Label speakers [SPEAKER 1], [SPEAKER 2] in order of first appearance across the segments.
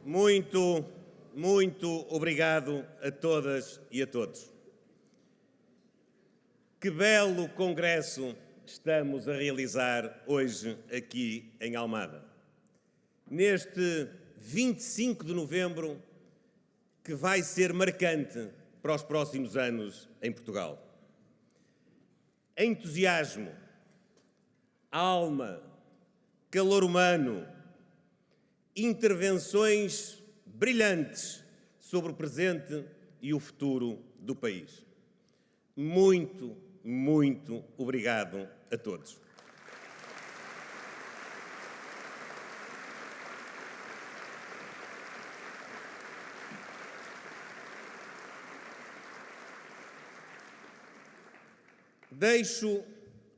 [SPEAKER 1] Muito obrigado a todas e a todos. Que belo congresso estamos a realizar hoje aqui em Almada. Neste 25 de novembro, que vai ser marcante para os próximos anos em Portugal. Entusiasmo, alma, calor humano, intervenções brilhantes sobre o presente e o futuro do país. Muito obrigado a todos. Deixo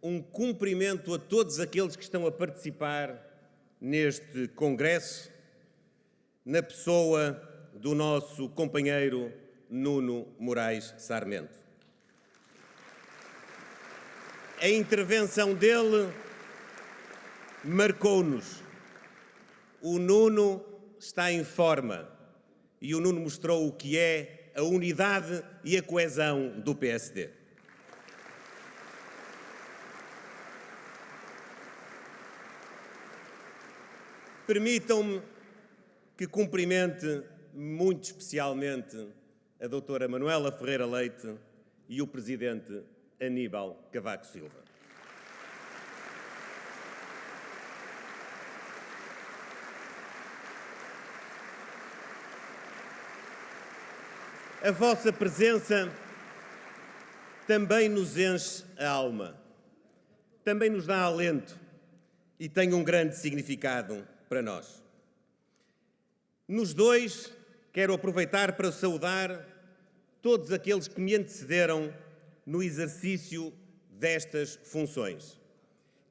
[SPEAKER 1] um cumprimento a todos aqueles que estão a participar neste congresso, na pessoa do nosso companheiro Nuno Moraes Sarmento. A intervenção dele marcou-nos. O Nuno está em forma e o Nuno mostrou o que é a unidade e a coesão do PSD. Permitam-me que cumprimente muito especialmente a doutora Manuela Ferreira Leite e o presidente Aníbal Cavaco Silva. A vossa presença também nos enche a alma, também nos dá alento e tem um grande significado para nós. Nos dois, quero aproveitar para saudar todos aqueles que me antecederam no exercício destas funções,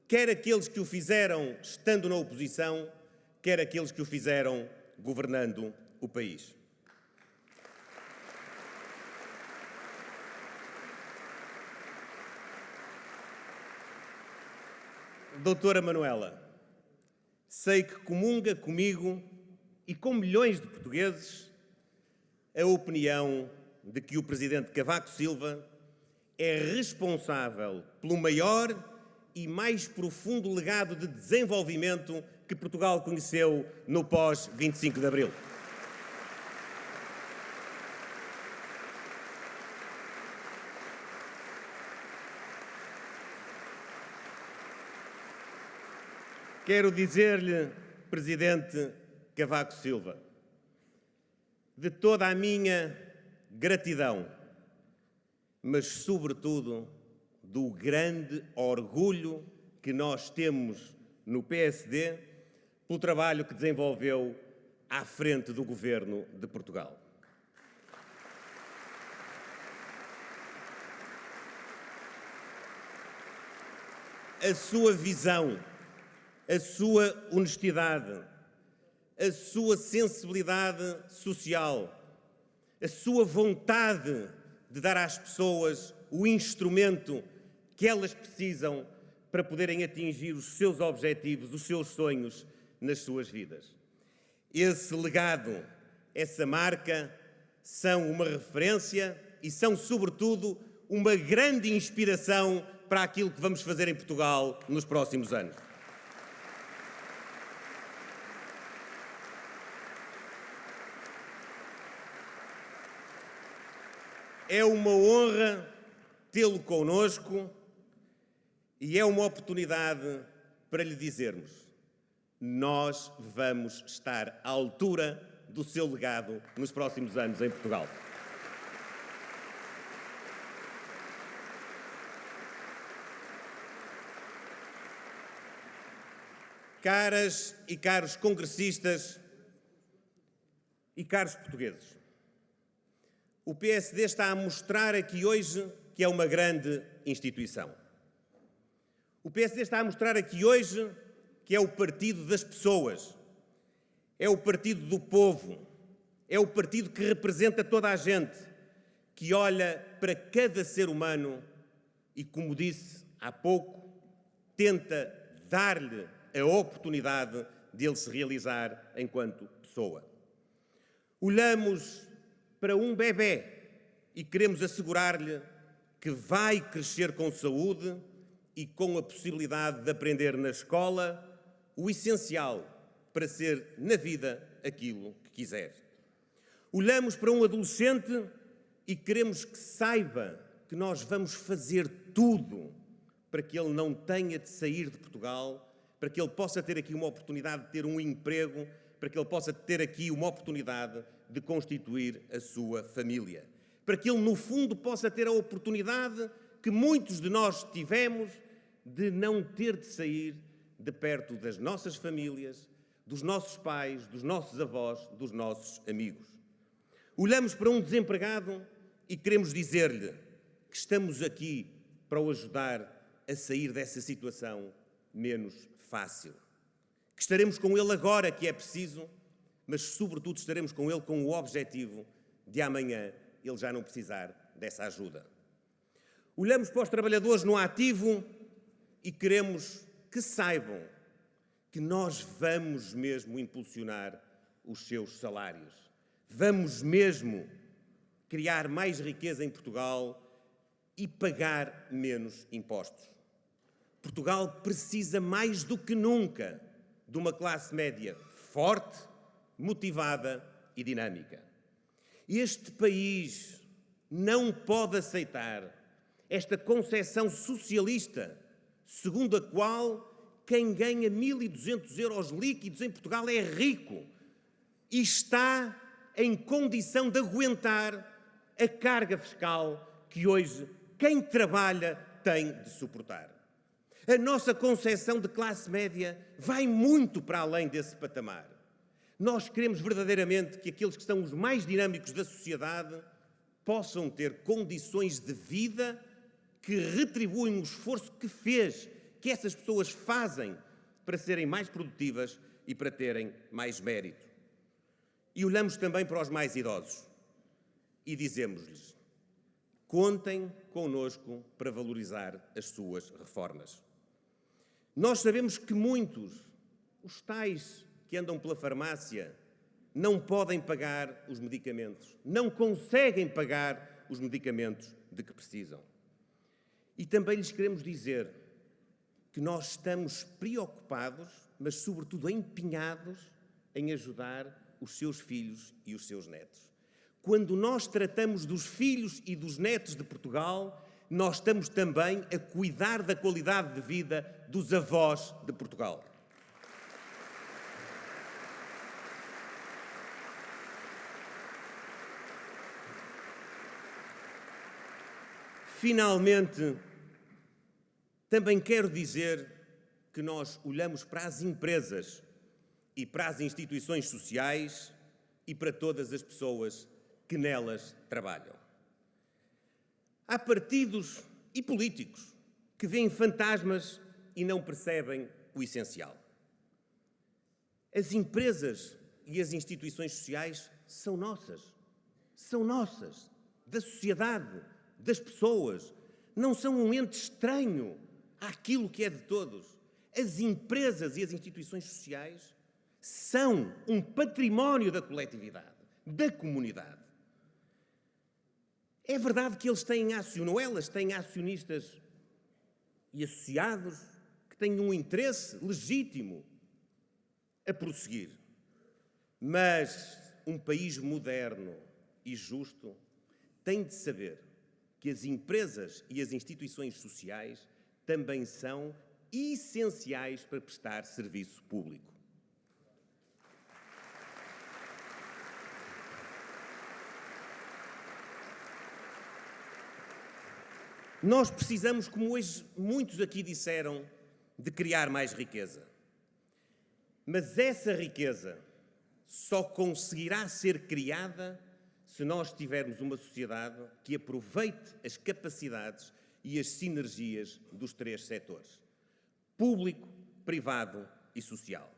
[SPEAKER 1] quer aqueles que o fizeram estando na oposição, quer aqueles que o fizeram governando o país. Doutora Manuela, sei que comunga comigo e com milhões de portugueses a opinião de que o presidente Cavaco Silva é responsável pelo maior e mais profundo legado de desenvolvimento que Portugal conheceu no pós-25 de Abril. Quero dizer-lhe, presidente Cavaco Silva, de toda a minha gratidão, mas, sobretudo, do grande orgulho que nós temos no PSD pelo trabalho que desenvolveu à frente do Governo de Portugal. A sua visão, a sua honestidade, a sua sensibilidade social, a sua vontade de dar às pessoas o instrumento que elas precisam para poderem atingir os seus objetivos, os seus sonhos nas suas vidas. Esse legado, essa marca, são uma referência e são, sobretudo, uma grande inspiração para aquilo que vamos fazer em Portugal nos próximos anos. É uma honra tê-lo connosco e é uma oportunidade para lhe dizermos: nós vamos estar à altura do seu legado nos próximos anos em Portugal. Caras e caros congressistas e caros portugueses, o PSD está a mostrar aqui hoje que é uma grande instituição. O PSD está a mostrar aqui hoje que é o partido das pessoas, é o partido do povo, é o partido que representa toda a gente, que olha para cada ser humano e, como disse há pouco, tenta dar-lhe a oportunidade de ele se realizar enquanto pessoa. Olhamos para um bebê e queremos assegurar-lhe que vai crescer com saúde e com a possibilidade de aprender na escola o essencial para ser na vida aquilo que quiser. Olhamos para um adolescente e queremos que saiba que nós vamos fazer tudo para que ele não tenha de sair de Portugal, para que ele possa ter aqui uma oportunidade de ter um emprego, para que ele possa ter aqui uma oportunidade de constituir a sua família. Para que ele, no fundo, possa ter a oportunidade que muitos de nós tivemos de não ter de sair de perto das nossas famílias, dos nossos pais, dos nossos avós, dos nossos amigos. Olhamos para um desempregado e queremos dizer-lhe que estamos aqui para o ajudar a sair dessa situação menos fácil. Que estaremos com ele agora que é preciso, mas sobretudo estaremos com ele com o objetivo de amanhã ele já não precisar dessa ajuda. Olhamos para os trabalhadores no ativo e queremos que saibam que nós vamos mesmo impulsionar os seus salários. Vamos mesmo criar mais riqueza em Portugal e pagar menos impostos. Portugal precisa mais do que nunca de uma classe média forte, motivada e dinâmica. Este país não pode aceitar esta concepção socialista segundo a qual quem ganha 1.200 euros líquidos em Portugal é rico e está em condição de aguentar a carga fiscal que hoje quem trabalha tem de suportar. A nossa concepção de classe média vai muito para além desse patamar. Nós queremos verdadeiramente que aqueles que são os mais dinâmicos da sociedade possam ter condições de vida que retribuem o esforço que essas pessoas fazem para serem mais produtivas e para terem mais mérito. E olhamos também para os mais idosos e dizemos-lhes: contem connosco para valorizar as suas reformas. Nós sabemos que muitos, os tais que andam pela farmácia, não podem pagar os medicamentos, não conseguem pagar os medicamentos de que precisam. E também lhes queremos dizer que nós estamos preocupados, mas sobretudo empenhados em ajudar os seus filhos e os seus netos. Quando nós tratamos dos filhos e dos netos de Portugal, nós estamos também a cuidar da qualidade de vida dos avós de Portugal. Finalmente, também quero dizer que nós olhamos para as empresas e para as instituições sociais e para todas as pessoas que nelas trabalham. Há partidos e políticos que veem fantasmas e não percebem o essencial. As empresas e as instituições sociais são nossas, da sociedade, das pessoas. Não são um ente estranho àquilo que é de todos. As empresas e as instituições sociais são um património da coletividade, da comunidade. É verdade que eles têm elas têm acionistas e associados que têm um interesse legítimo a prosseguir. Mas um país moderno e justo tem de saber que as empresas e as instituições sociais também são essenciais para prestar serviço público. Nós precisamos, como hoje muitos aqui disseram, de criar mais riqueza. Mas essa riqueza só conseguirá ser criada se nós tivermos uma sociedade que aproveite as capacidades e as sinergias dos três setores: público, privado e social.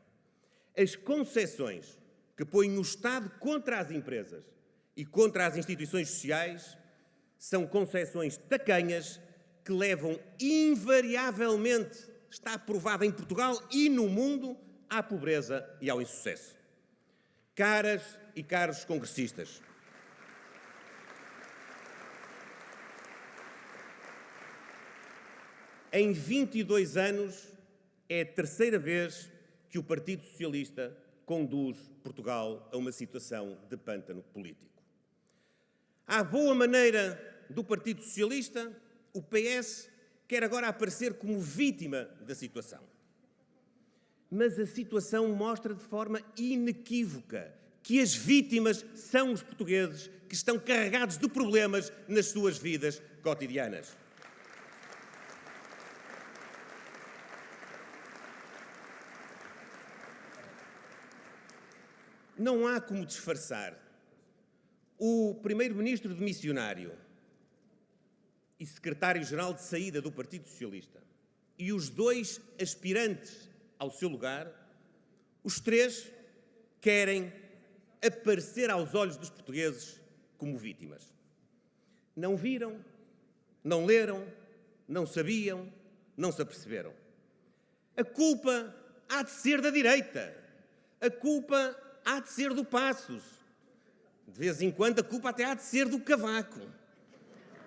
[SPEAKER 1] As concessões que põem o Estado contra as empresas e contra as instituições sociais são concessões tacanhas que levam invariavelmente, está provado em Portugal e no mundo, à pobreza e ao insucesso. Caras e caros congressistas, em 22 anos é a terceira vez que o Partido Socialista conduz Portugal a uma situação de pântano político. À boa maneira do Partido Socialista, o PS quer agora aparecer como vítima da situação. Mas a situação mostra de forma inequívoca que as vítimas são os portugueses que estão carregados de problemas nas suas vidas cotidianas. Não há como disfarçar. O primeiro-ministro demissionário e secretário-geral de saída do Partido Socialista e os dois aspirantes ao seu lugar, os três querem aparecer aos olhos dos portugueses como vítimas. Não viram, não leram, não sabiam, não se aperceberam. A culpa há de ser da direita. A culpa há de ser do Passos. De vez em quando a culpa até há de ser do Cavaco.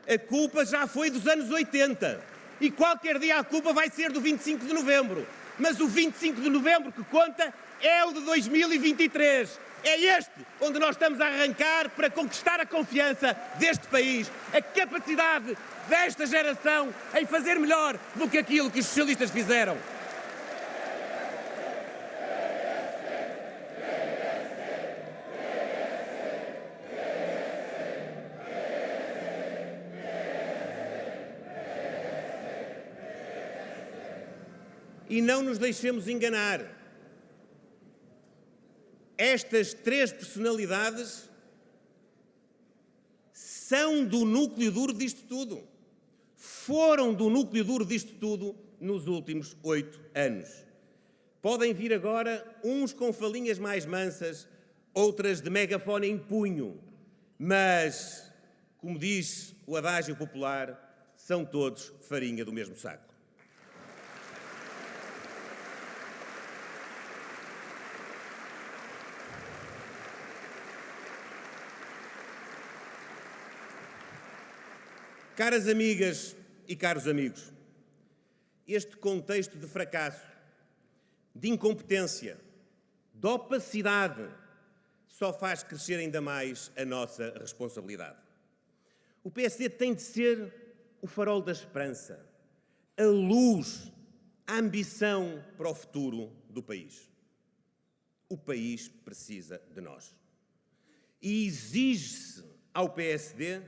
[SPEAKER 1] A culpa já foi dos anos 80 e qualquer dia a culpa vai ser do 25 de novembro. Mas o 25 de novembro que conta é o de 2023. É este onde nós estamos a arrancar para conquistar a confiança deste país, a capacidade desta geração em fazer melhor do que aquilo que os socialistas fizeram. E não nos deixemos enganar. Estas três personalidades são do núcleo duro disto tudo. Foram do núcleo duro disto tudo nos últimos 8 anos. Podem vir agora uns com falinhas mais mansas, outras de megafone em punho. Mas, como diz o adágio popular, são todos farinha do mesmo saco. Caras amigas e caros amigos, este contexto de fracasso, de incompetência, de opacidade, só faz crescer ainda mais a nossa responsabilidade. O PSD tem de ser o farol da esperança, a luz, a ambição para o futuro do país. O país precisa de nós. E exige-se ao PSD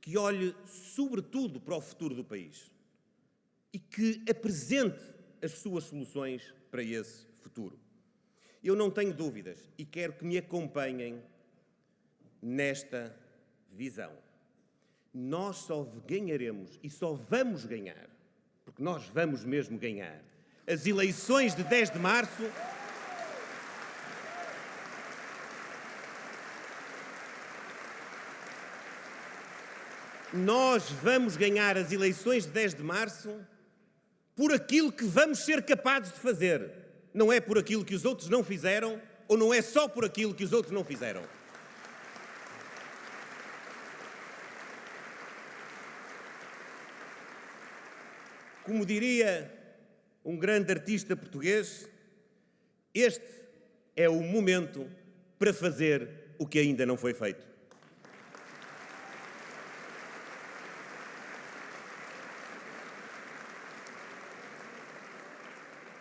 [SPEAKER 1] que olhe sobretudo para o futuro do país e que apresente as suas soluções para esse futuro. Eu não tenho dúvidas e quero que me acompanhem nesta visão. Nós só ganharemos e só vamos ganhar, porque nós vamos mesmo ganhar, as eleições de 10 de março. Nós vamos ganhar as eleições de 10 de março por aquilo que vamos ser capazes de fazer. Não é por aquilo que os outros não fizeram, ou não é só por aquilo que os outros não fizeram. Como diria um grande artista português, este é o momento para fazer o que ainda não foi feito.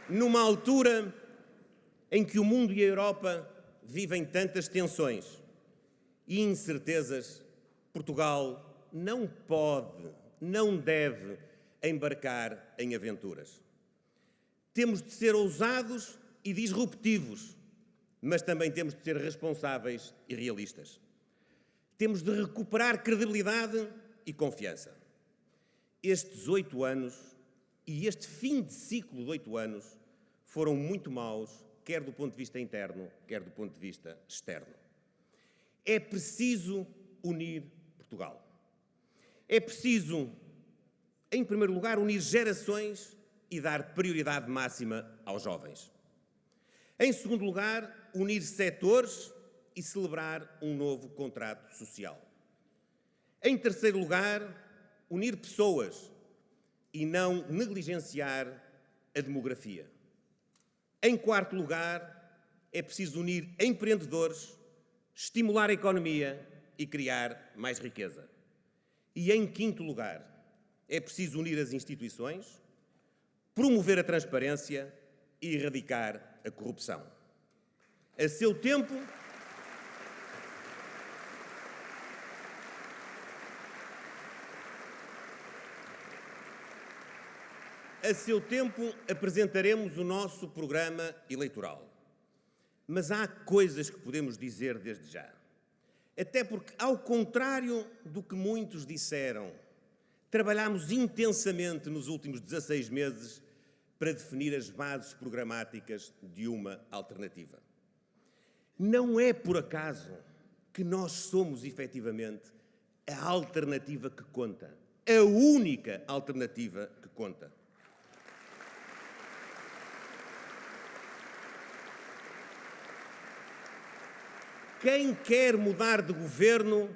[SPEAKER 1] Numa altura em que o mundo e a Europa vivem tantas tensões e incertezas, Portugal não pode, não deve embarcar em aventuras. Temos de ser ousados e disruptivos, mas também temos de ser responsáveis e realistas. Temos de recuperar credibilidade e confiança. Estes 8 anos e este fim de ciclo de 8 anos foram muito maus, quer do ponto de vista interno, quer do ponto de vista externo. É preciso unir Portugal. É preciso, em primeiro lugar, unir gerações e dar prioridade máxima aos jovens. Em segundo lugar, unir setores e celebrar um novo contrato social. Em terceiro lugar, unir pessoas e não negligenciar a demografia. Em quarto lugar, é preciso unir empreendedores, estimular a economia e criar mais riqueza. E em quinto lugar, é preciso unir as instituições, promover a transparência e erradicar a corrupção. A seu tempo, apresentaremos o nosso programa eleitoral. Mas há coisas que podemos dizer desde já. Até porque, ao contrário do que muitos disseram, trabalhámos intensamente nos últimos 16 meses para definir as bases programáticas de uma alternativa. Não é por acaso que nós somos, efetivamente, a alternativa que conta, a única alternativa que conta. Quem quer mudar de governo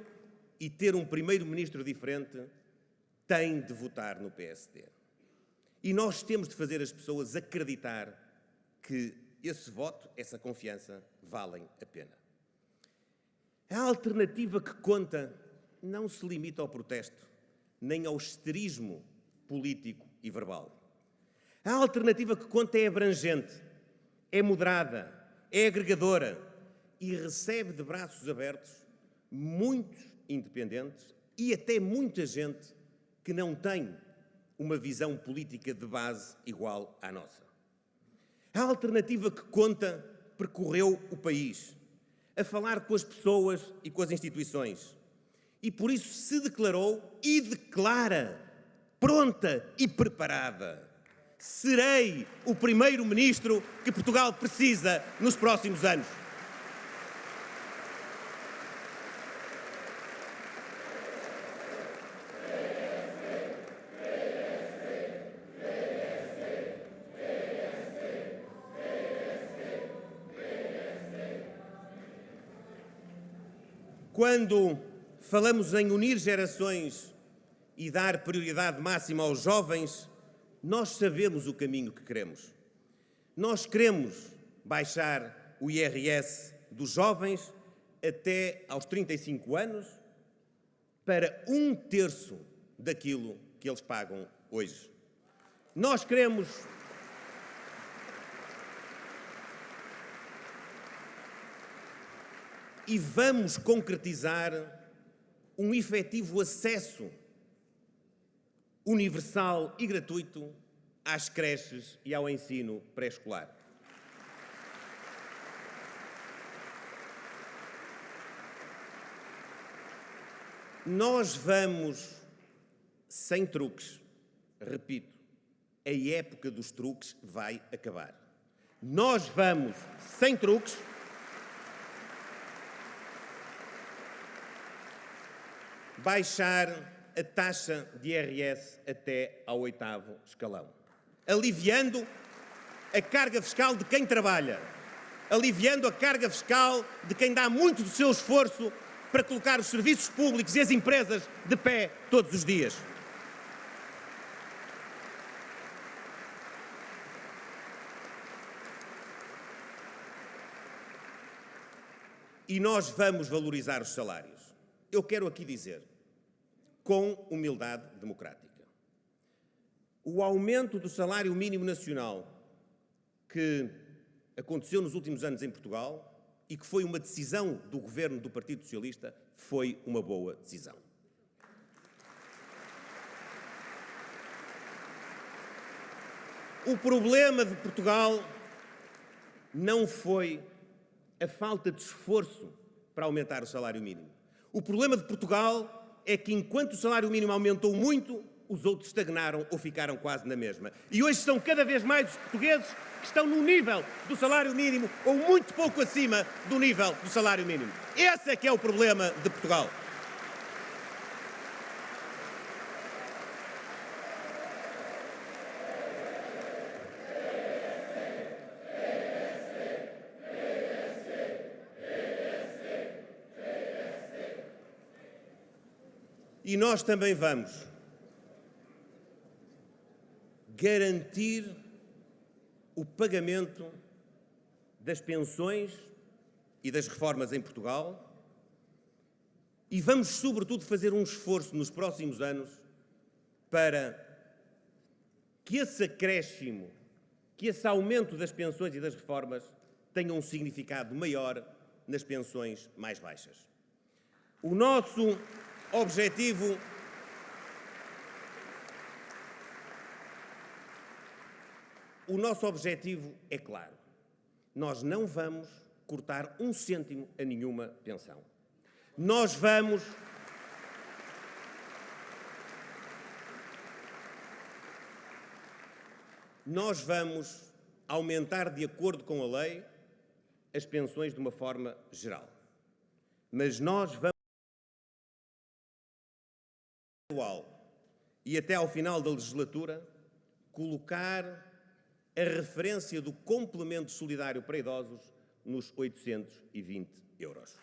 [SPEAKER 1] e ter um primeiro-ministro diferente tem de votar no PSD. E nós temos de fazer as pessoas acreditar que esse voto, essa confiança, valem a pena. A alternativa que conta não se limita ao protesto, nem ao histerismo político e verbal. A alternativa que conta é abrangente, é moderada, é agregadora e recebe de braços abertos muitos independentes e até muita gente que não tem uma visão política de base igual à nossa. A alternativa que conta percorreu o país, a falar com as pessoas e com as instituições. E por isso se declarou e declara pronta e preparada. Serei o primeiro-ministro que Portugal precisa nos próximos anos. Quando falamos em unir gerações e dar prioridade máxima aos jovens, nós sabemos o caminho que queremos. Nós queremos baixar o IRS dos jovens até aos 35 anos para 1/3 daquilo que eles pagam hoje. Nós queremos e vamos concretizar um efetivo acesso universal e gratuito às creches e ao ensino pré-escolar. Nós vamos sem truques. Repito, a época dos truques vai acabar. Nós vamos sem truques baixar a taxa de IRS até ao 8º escalão, aliviando a carga fiscal de quem trabalha, aliviando a carga fiscal de quem dá muito do seu esforço para colocar os serviços públicos e as empresas de pé todos os dias. E nós vamos valorizar os salários. Eu quero aqui dizer, com humildade democrática, o aumento do salário mínimo nacional que aconteceu nos últimos anos em Portugal e que foi uma decisão do governo do Partido Socialista, foi uma boa decisão. O problema de Portugal não foi a falta de esforço para aumentar o salário mínimo. O problema de Portugal é que, enquanto o salário mínimo aumentou muito, os outros estagnaram ou ficaram quase na mesma. E hoje são cada vez mais os portugueses que estão no nível do salário mínimo ou muito pouco acima do nível do salário mínimo. Esse é que é o problema de Portugal. E nós também vamos garantir o pagamento das pensões e das reformas em Portugal e vamos, sobretudo, fazer um esforço nos próximos anos para que esse acréscimo, que esse aumento das pensões e das reformas tenha um significado maior nas pensões mais baixas. O nosso objetivo é claro. Nós não vamos cortar um cêntimo a nenhuma pensão. Nós vamos aumentar, de acordo com a lei, as pensões de uma forma geral. Mas nós vamos e até ao final da legislatura colocar a referência do complemento solidário para idosos nos 820 euros.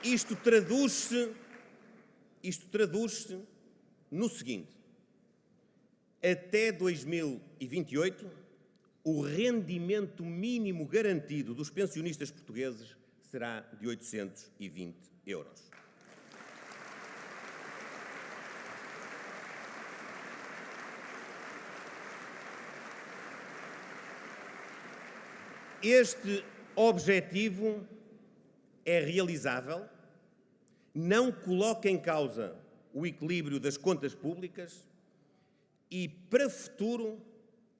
[SPEAKER 1] Isto traduz-se no seguinte: até 2028, o rendimento mínimo garantido dos pensionistas portugueses será de 820 euros. Este objetivo é realizável, não coloca em causa o equilíbrio das contas públicas e, para o futuro,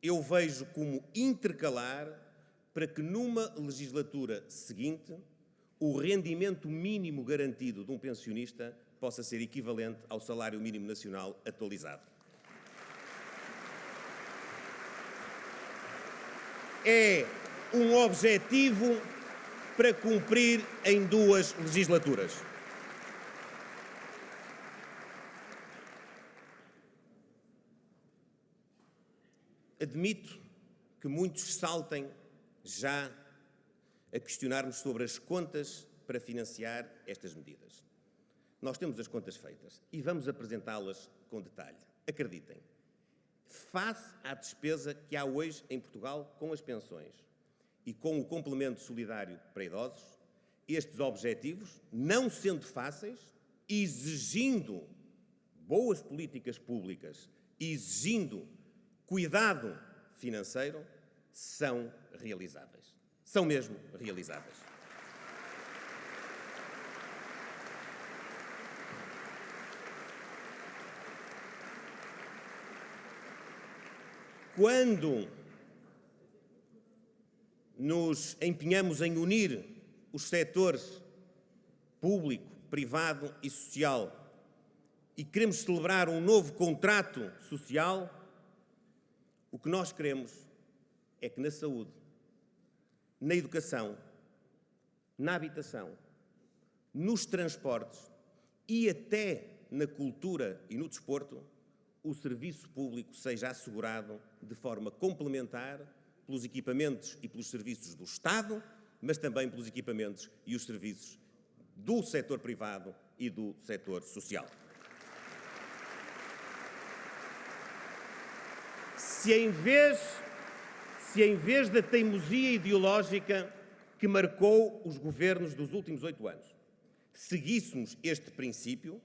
[SPEAKER 1] eu vejo como intercalar para que, numa legislatura seguinte, o rendimento mínimo garantido de um pensionista possa ser equivalente ao salário mínimo nacional atualizado. É um objetivo para cumprir em 2 legislaturas. Admito que muitos saltem já a questionar-nos sobre as contas para financiar estas medidas. Nós temos as contas feitas e vamos apresentá-las com detalhe. Acreditem, face à despesa que há hoje em Portugal com as pensões e com o complemento solidário para idosos, estes objetivos, não sendo fáceis, exigindo boas políticas públicas, exigindo cuidado financeiro, são realizáveis. São mesmo realizáveis. Quando nos empenhamos em unir os setores público, privado e social e queremos celebrar um novo contrato social, o que nós queremos é que na saúde, na educação, na habitação, nos transportes e até na cultura e no desporto, o serviço público seja assegurado de forma complementar pelos equipamentos e pelos serviços do Estado, mas também pelos equipamentos e os serviços do setor privado e do setor social. Se em vez da teimosia ideológica que marcou os governos dos últimos 8 anos, seguíssemos este princípio,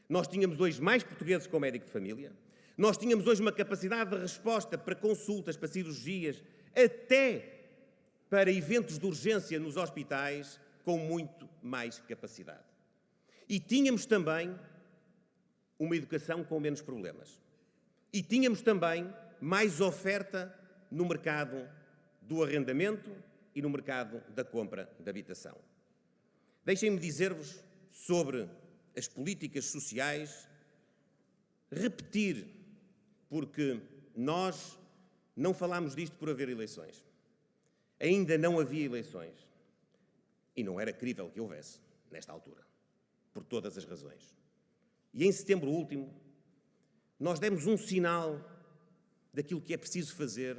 [SPEAKER 1] nós tínhamos hoje mais portugueses com médico de família, nós tínhamos hoje uma capacidade de resposta para consultas, para cirurgias, até para eventos de urgência nos hospitais, com muito mais capacidade. E tínhamos também uma educação com menos problemas. E tínhamos também mais oferta no mercado do arrendamento e no mercado da compra de habitação. Deixem-me dizer-vos sobre as políticas sociais, repetir, porque nós não falámos disto por haver eleições. Ainda não havia eleições. E não era crível que houvesse, nesta altura, por todas as razões. E em setembro último, Nós demos um sinal daquilo que é preciso fazer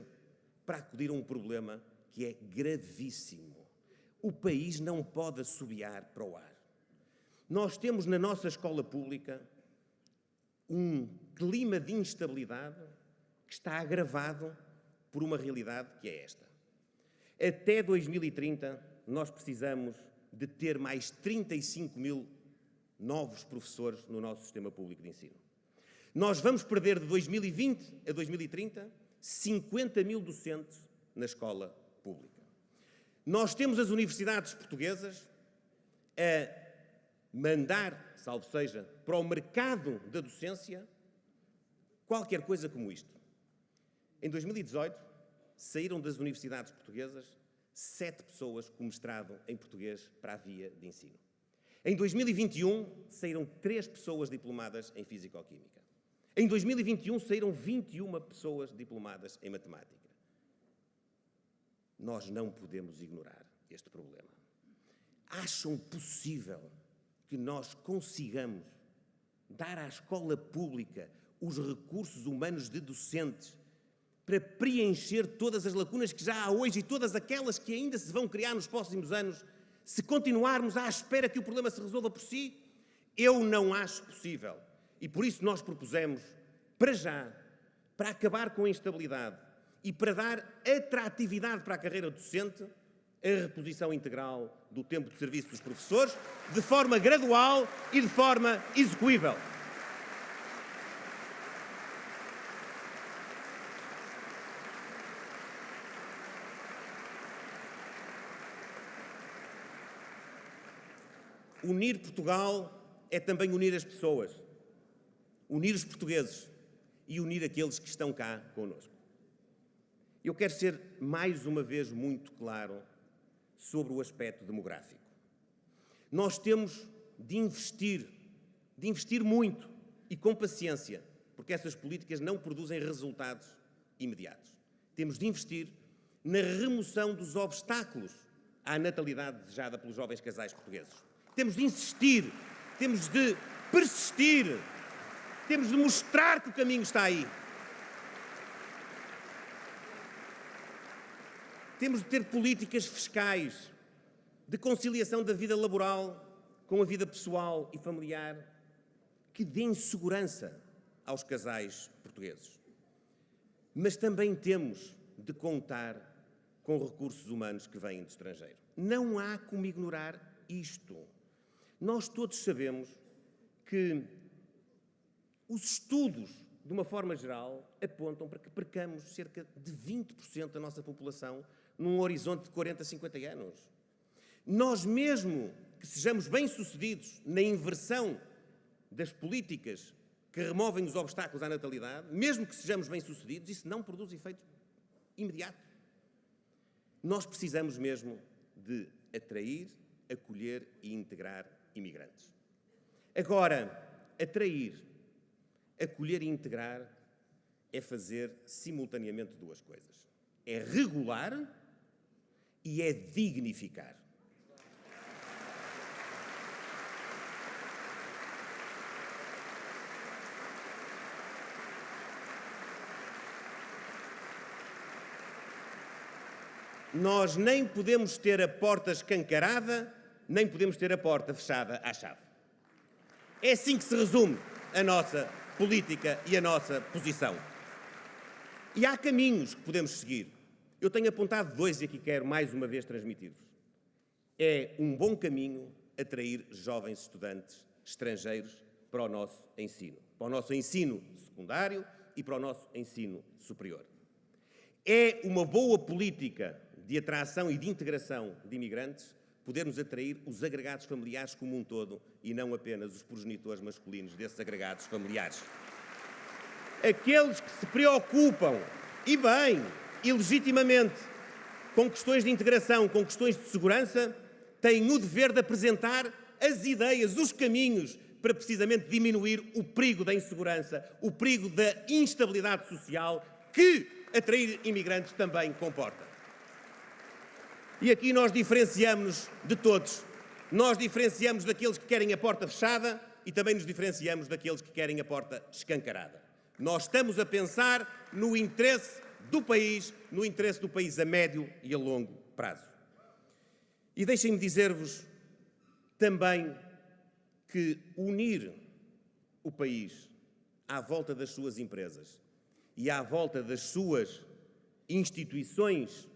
[SPEAKER 1] para acudir a um problema que é gravíssimo. O país não pode assobiar para o ar. Nós temos na nossa escola pública um clima de instabilidade que está agravado por uma realidade que é esta. Até 2030, nós precisamos de ter mais 35 mil novos professores no nosso sistema público de ensino. Nós vamos perder de 2020 a 2030 50 mil docentes na escola pública. Nós temos as universidades portuguesas a mandar, salvo seja, para o mercado da docência qualquer coisa como isto. Em 2018, saíram das universidades portuguesas 7 pessoas com mestrado em português para a via de ensino. Em 2021, saíram 3 pessoas diplomadas em Físico-Química. Em 2021, saíram 21 pessoas diplomadas em Matemática. Nós não podemos ignorar este problema. Acham possível que nós consigamos dar à escola pública os recursos humanos de docentes para preencher todas as lacunas que já há hoje e todas aquelas que ainda se vão criar nos próximos anos, se continuarmos à espera que o problema se resolva por si? Eu não acho possível. E por isso nós propusemos, para já, para acabar com a instabilidade e para dar atratividade para a carreira docente, a reposição integral do tempo de serviço dos professores, de forma gradual e de forma execuível. Unir Portugal é também unir as pessoas, unir os portugueses e unir aqueles que estão cá connosco. Eu quero ser, mais uma vez, muito claro sobre o aspecto demográfico. Nós temos de investir muito e com paciência, porque essas políticas não produzem resultados imediatos. Temos de investir na remoção dos obstáculos à natalidade desejada pelos jovens casais portugueses. Temos de insistir, temos de persistir, temos de mostrar que o caminho está aí. Temos de ter políticas fiscais de conciliação da vida laboral com a vida pessoal e familiar que deem segurança aos casais portugueses. Mas também temos de contar com recursos humanos que vêm do estrangeiro. Não há como ignorar isto. Nós todos sabemos que os estudos, de uma forma geral, apontam para que percamos cerca de 20% da nossa população num horizonte de 40 a 50 anos. Nós, mesmo que sejamos bem-sucedidos na inversão das políticas que removem os obstáculos à natalidade, mesmo que sejamos bem-sucedidos, isso não produz efeito imediato. Nós precisamos mesmo de atrair, acolher e integrar imigrantes. Agora, atrair, acolher e integrar é fazer simultaneamente duas coisas. É regular e é dignificar. Nós nem podemos ter a porta escancarada, nem podemos ter a porta fechada à chave. É assim que se resume a nossa política e a nossa posição. E há caminhos que podemos seguir. Eu tenho apontado 2 e aqui quero mais uma vez transmitir-vos. É um bom caminho atrair jovens estudantes estrangeiros para o nosso ensino secundário e para o nosso ensino superior. É uma boa política de atração e de integração de imigrantes podermos atrair os agregados familiares como um todo e não apenas os progenitores masculinos desses agregados familiares. Aqueles que se preocupam, e bem, e legitimamente, com questões de integração, com questões de segurança, têm o dever de apresentar as ideias, os caminhos para precisamente diminuir o perigo da insegurança, o perigo da instabilidade social que atrair imigrantes também comporta. E aqui nós diferenciamos-nos de todos. Nós diferenciamos daqueles que querem a porta fechada e também nos diferenciamos daqueles que querem a porta escancarada. Nós estamos a pensar no interesse do país a médio e a longo prazo. E deixem-me dizer-vos também que unir o país à volta das suas empresas e à volta das suas instituições,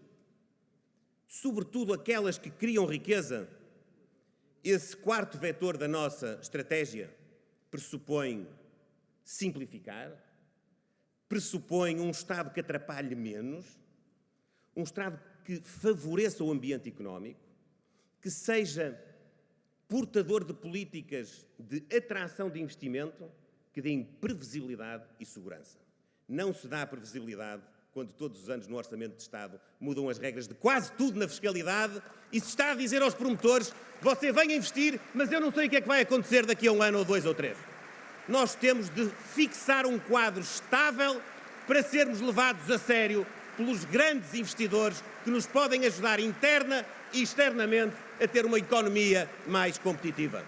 [SPEAKER 1] sobretudo aquelas que criam riqueza, esse quarto vetor da nossa estratégia pressupõe simplificar, pressupõe um Estado que atrapalhe menos, um Estado que favoreça o ambiente económico, que seja portador de políticas de atração de investimento que deem previsibilidade e segurança. Não se dá previsibilidade quando todos os anos no Orçamento de Estado mudam as regras de quase tudo na fiscalidade e se está a dizer aos promotores: você vem a investir, mas eu não sei o que é que vai acontecer daqui a 1 ano ou 2 ou 3. Nós temos de fixar um quadro estável para sermos levados a sério pelos grandes investidores que nos podem ajudar interna e externamente a ter uma economia mais competitiva.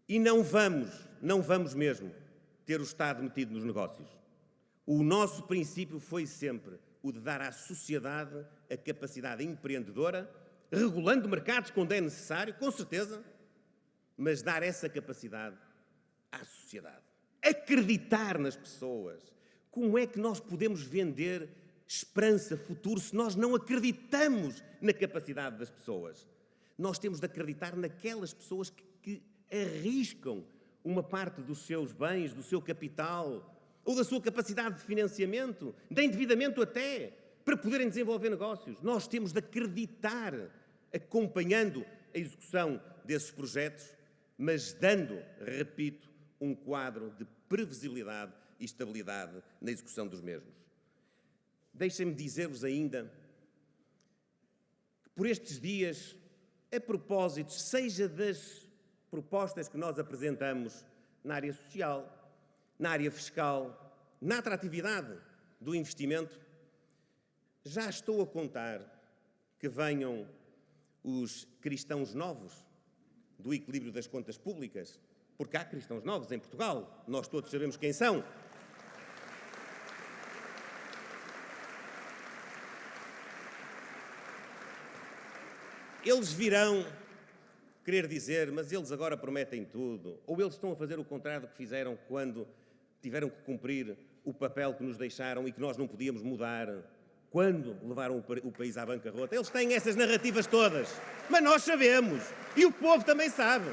[SPEAKER 1] E não vamos mesmo ter o Estado metido nos negócios. O nosso princípio foi sempre o de dar à sociedade a capacidade empreendedora, regulando mercados quando é necessário, com certeza, mas dar essa capacidade à sociedade. Acreditar nas pessoas. Como é que nós podemos vender esperança, futuro, se nós não acreditamos na capacidade das pessoas? Nós temos de acreditar naquelas pessoas que arriscam uma parte dos seus bens, do seu capital, ou da sua capacidade de financiamento, de endividamento até, para poderem desenvolver negócios. Nós temos de acreditar, acompanhando a execução desses projetos, mas dando, repito, um quadro de previsibilidade e estabilidade na execução dos mesmos. Deixem-me dizer-vos ainda que por estes dias, a propósito, seja das propostas que nós apresentamos na área social, na área fiscal, na atratividade do investimento, já estou a contar que venham os cristãos novos do equilíbrio das contas públicas, porque há cristãos novos em Portugal, nós todos sabemos quem são. Eles virão querer dizer, mas eles agora prometem tudo, ou eles estão a fazer o contrário do que fizeram quando tiveram que cumprir o papel que nos deixaram e que nós não podíamos mudar, quando levaram o país à bancarrota. Eles têm essas narrativas todas, mas nós sabemos, e o povo também sabe.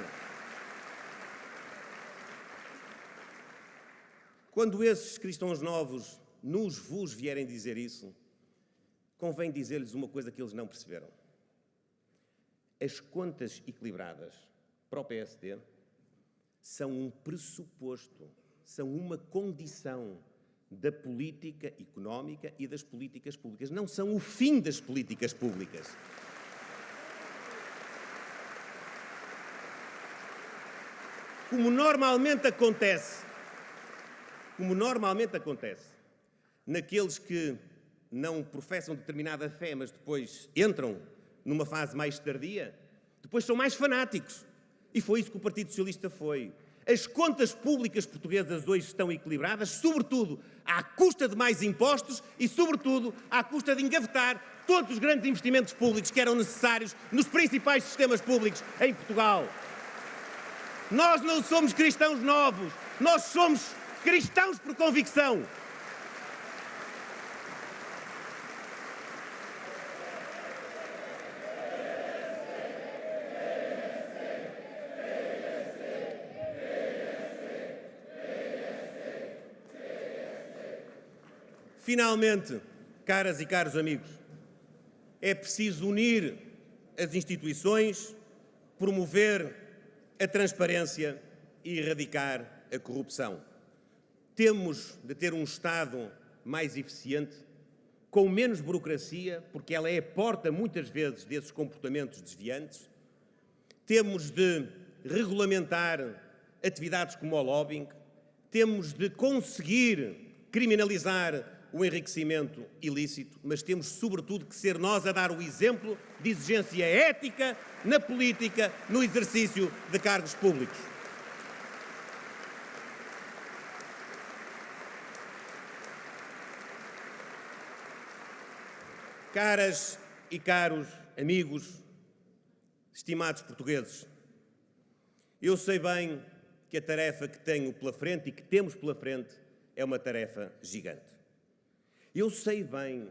[SPEAKER 1] Quando esses cristãos novos vos vierem dizer isso, convém dizer-lhes uma coisa que eles não perceberam. As contas equilibradas para o PSD são um pressuposto, são uma condição da política económica e das políticas públicas. Não são o fim das políticas públicas. Como normalmente acontece naqueles que não professam determinada fé, mas depois entram numa fase mais tardia, depois são mais fanáticos. E foi isso que o Partido Socialista foi. As contas públicas portuguesas hoje estão equilibradas, sobretudo à custa de mais impostos e, sobretudo, à custa de engavetar todos os grandes investimentos públicos que eram necessários nos principais sistemas públicos em Portugal. Nós não somos cristãos novos, nós somos cristãos por convicção. Finalmente, caras e caros amigos, é preciso unir as instituições, promover a transparência e erradicar a corrupção. Temos de ter um Estado mais eficiente, com menos burocracia, porque ela é a porta, muitas vezes, desses comportamentos desviantes. Temos de regulamentar atividades como o lobbying. Temos de conseguir criminalizar o enriquecimento ilícito, mas temos, sobretudo, que ser nós a dar o exemplo de exigência ética na política, no exercício de cargos públicos. Caras e caros amigos, estimados portugueses, eu sei bem que a tarefa que tenho pela frente e que temos pela frente é uma tarefa gigante. Eu sei bem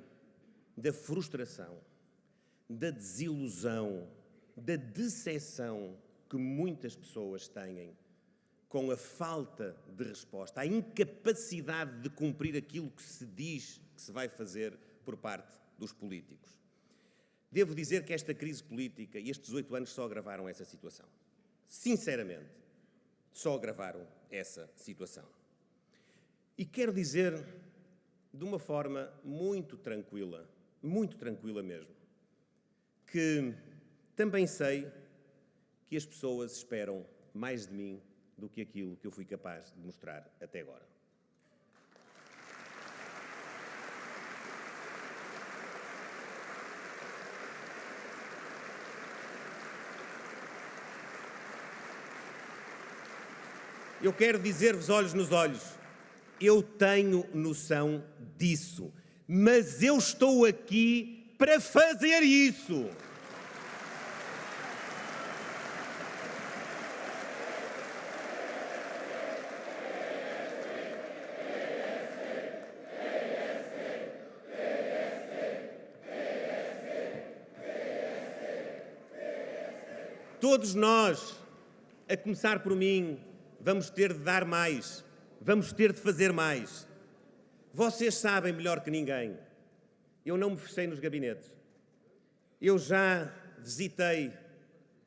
[SPEAKER 1] da frustração, da desilusão, da decepção que muitas pessoas têm com a falta de resposta, a incapacidade de cumprir aquilo que se diz que se vai fazer por parte dos políticos. Devo dizer que esta crise política e estes 8 anos só agravaram essa situação. Sinceramente, só agravaram essa situação. E quero dizer de uma forma muito tranquila mesmo, que também sei que as pessoas esperam mais de mim do que aquilo que eu fui capaz de mostrar até agora. Eu quero dizer-vos olhos nos olhos, eu tenho noção disso, mas eu estou aqui para fazer isso. Todos nós, a começar por mim, vamos ter de dar mais, vamos ter de fazer mais. Vocês sabem melhor que ninguém. Eu não me fechei nos gabinetes. Eu já visitei,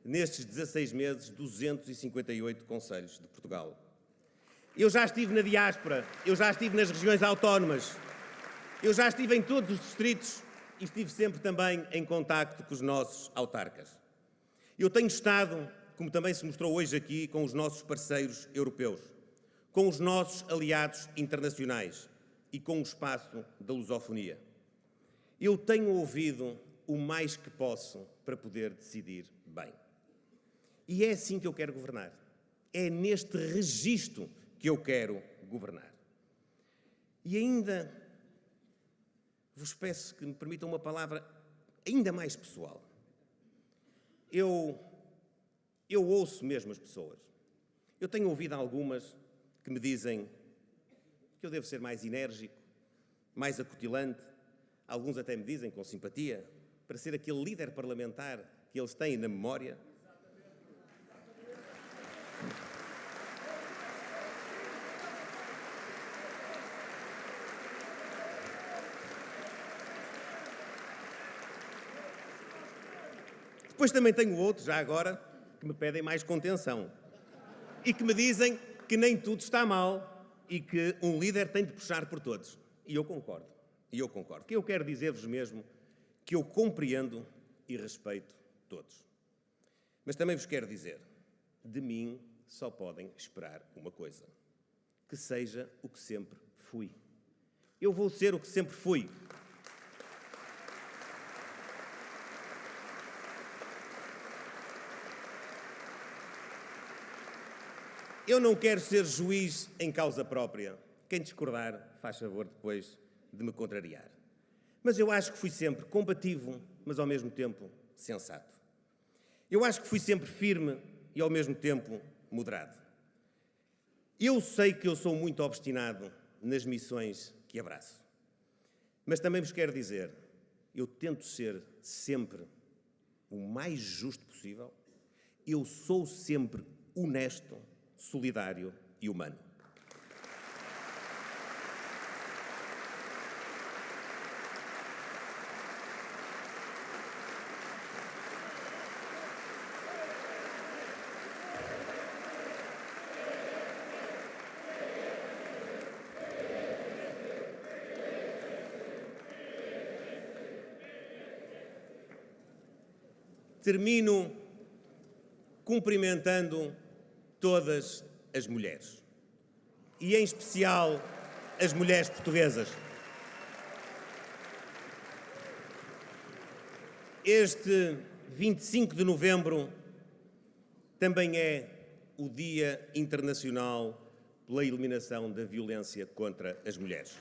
[SPEAKER 1] nestes 16 meses, 258 concelhos de Portugal. Eu já estive na diáspora, eu já estive nas regiões autónomas, eu já estive em todos os distritos e estive sempre também em contacto com os nossos autarcas. Eu tenho estado, como também se mostrou hoje aqui, com os nossos parceiros europeus, com os nossos aliados internacionais e com o espaço da lusofonia. Eu tenho ouvido o mais que posso para poder decidir bem. E é assim que eu quero governar. É neste registro que eu quero governar. E ainda vos peço que me permitam uma palavra ainda mais pessoal. Eu ouço mesmo as pessoas. Eu tenho ouvido algumas que me dizem que eu devo ser mais enérgico, mais acutilante. Alguns até me dizem, com simpatia, para ser aquele líder parlamentar que eles têm na memória. Depois também tenho outros, já agora, que me pedem mais contenção e que me dizem que nem tudo está mal e que um líder tem de puxar por todos. E eu concordo. Que eu quero dizer-vos mesmo que eu compreendo e respeito todos. Mas também vos quero dizer, de mim só podem esperar uma coisa, que seja o que sempre fui. Eu vou ser o que sempre fui. Eu não quero ser juiz em causa própria. Quem discordar, faz favor depois de me contrariar. Mas eu acho que fui sempre combativo, mas ao mesmo tempo sensato. Eu acho que fui sempre firme e ao mesmo tempo moderado. Eu sei que eu sou muito obstinado nas missões que abraço. Mas também vos quero dizer, eu tento ser sempre o mais justo possível. Eu sou sempre honesto, solidário e humano. Termino cumprimentando todas as mulheres, e em especial as mulheres portuguesas. Este 25 de novembro também é o Dia Internacional pela Eliminação da Violência contra as Mulheres.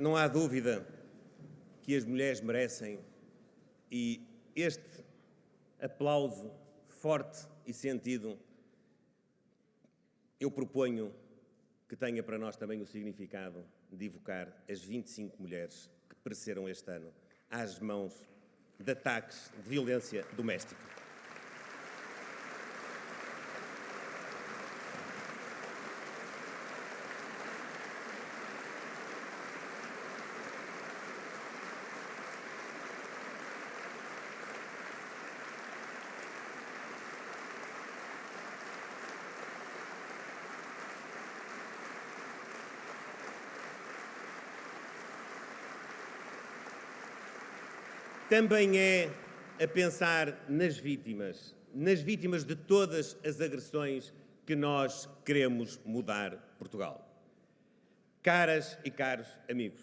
[SPEAKER 1] não há dúvida que as mulheres merecem e este aplauso forte e sentido eu proponho que tenha para nós também o significado de evocar as 25 mulheres que pereceram este ano às mãos de ataques de violência doméstica. Também é a pensar nas vítimas de todas as agressões que nós queremos mudar Portugal. Caras e caros amigos,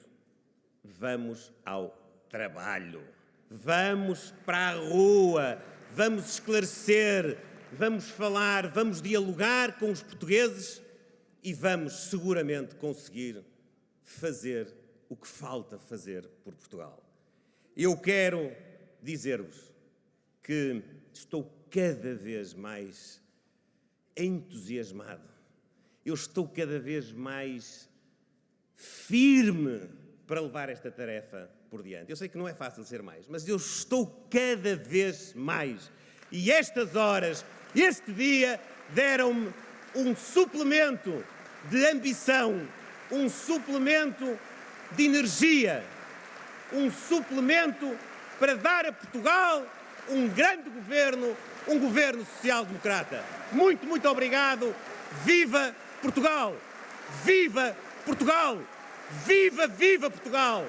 [SPEAKER 1] vamos ao trabalho, vamos para a rua, vamos esclarecer, vamos falar, vamos dialogar com os portugueses e vamos seguramente conseguir fazer o que falta fazer por Portugal. Eu quero dizer-vos que estou cada vez mais entusiasmado, eu estou cada vez mais firme para levar esta tarefa por diante. Eu sei que não é fácil ser mais, mas eu estou cada vez mais. E estas horas, este dia, deram-me um suplemento de ambição, um suplemento de energia, um suplemento para dar a Portugal um grande governo, um governo social-democrata. Muito, muito obrigado. Viva Portugal! Viva Portugal! Viva, viva Portugal!